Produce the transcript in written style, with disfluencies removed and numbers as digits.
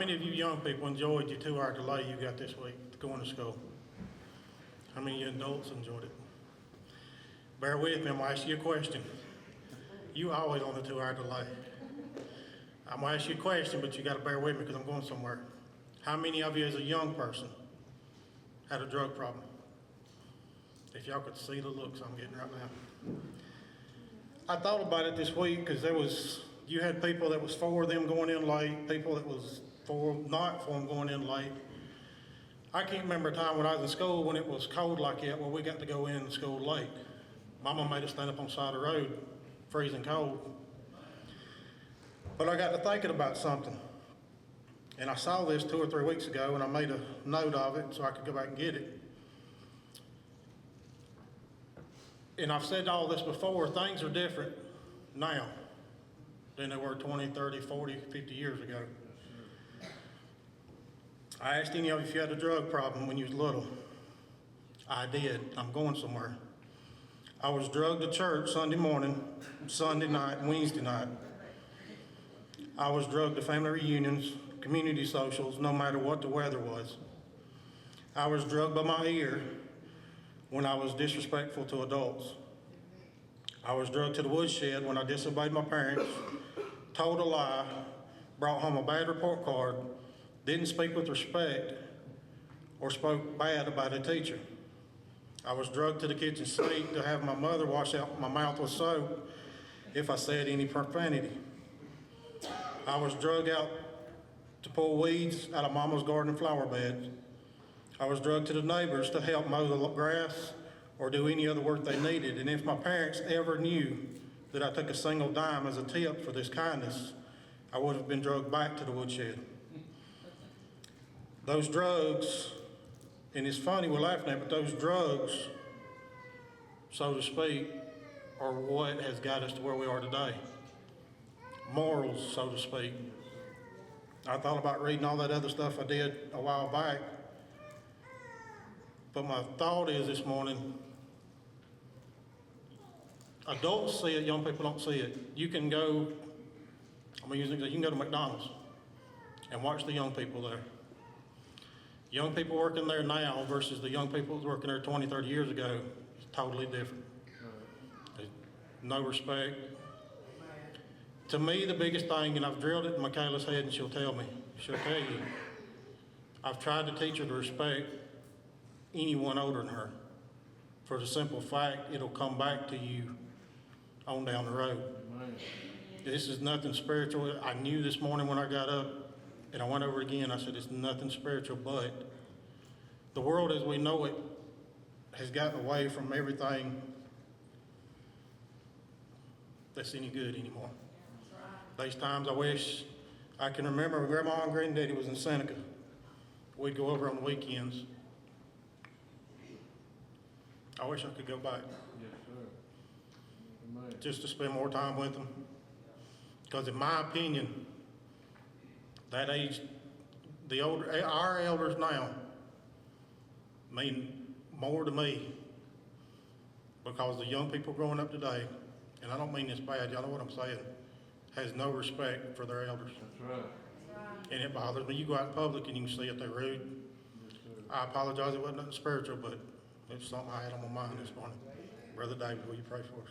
How many of you young people enjoyed your 2-hour delay you got this week going to school? How many of you adults enjoyed it? Bear with me, I'm going to ask you a question. You always on the 2-hour delay. I'm going to ask you a question, but you got to bear with me because I'm going somewhere. How many of you as a young person had a drug problem? If y'all could see the looks I'm getting right now. I thought about it this week because you had people that was for them going in late, people that was not for them going in late. I can't remember a time when I was in school when it was cold like that where we got to go in school late. Mama made us stand up on the side of the road, freezing cold. But I got to thinking about something. And I saw this 2 or 3 weeks ago and I made a note of it so I could go back and get it. And I've said all this before, things are different now than they were 20, 30, 40, 50 years ago. I asked any of you if you had a drug problem when you was little. I did. I'm going somewhere. I was drugged to church Sunday morning, Sunday night, and Wednesday night. I was drugged to family reunions, community socials, no matter what the weather was. I was drugged by my ear when I was disrespectful to adults. I was drugged to the woodshed when I disobeyed my parents, told a lie, brought home a bad report card, didn't speak with respect, or spoke bad about a teacher. I was drugged to the kitchen sink to have my mother wash out my mouth with soap if I said any profanity. I was drugged out to pull weeds out of Mama's garden and flower beds. I was drugged to the neighbors to help mow the grass or do any other work they needed. And if my parents ever knew that I took a single dime as a tip for this kindness, I would have been drugged back to the woodshed. Those drugs, and it's funny we're laughing at, but those drugs, so to speak, are what has got us to where we are today. Morals, so to speak. I thought about reading all that other stuff I did a while back, but my thought is this morning, adults see it, young people don't see it. You can go, you can go to McDonald's and watch the young people there. Young people working there now versus the young people working there 20, 30 years ago is totally different. There's no respect. To me, the biggest thing, and I've drilled it in Michaela's head and she'll tell you, I've tried to teach her to respect anyone older than her. For the simple fact, it'll come back to you on down the road. This is nothing spiritual. I knew this morning when I got up, and I went over again, I said, it's nothing spiritual, but the world as we know it has gotten away from everything that's any good anymore. These times I wish I can remember when Grandma and Granddaddy was in Seneca. We'd go over on the weekends. I wish I could go back. Yes, sir. Just to spend more time with them. Because in my opinion, that age, our elders now mean more to me because the young people growing up today, and I don't mean this bad, y'all know what I'm saying, has no respect for their elders. That's right. And it bothers me. You go out in public and you can see it, they're rude. Yes, sir. I apologize, it wasn't nothing spiritual, but it's something I had on my mind this morning. Brother David, will you pray for us?